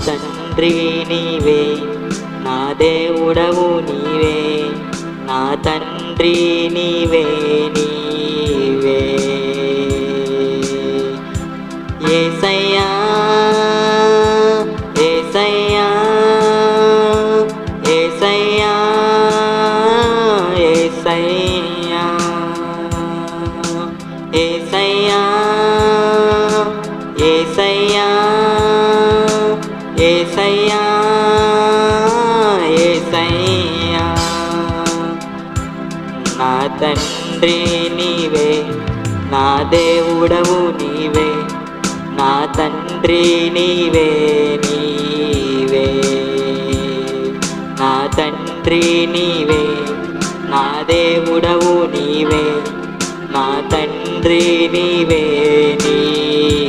తండ్రి నీవే, నా దేవుడవు నీవే, నా తండ్రి నీవే నీవే. యేసయ్యా యేసయ్యా యేసయ్యా యేసయ్యా యేసయ్యా యేసయ్యా యేసయ్యా యేసయ్యా. నా తండ్రి నీవే, నా దేవుడవు నీవే, నా తండ్రి నీవే నీవే, నా తండ్రి నీవే, నా దేవుడవు నీవే, నా తండ్రి నీవే నీవే.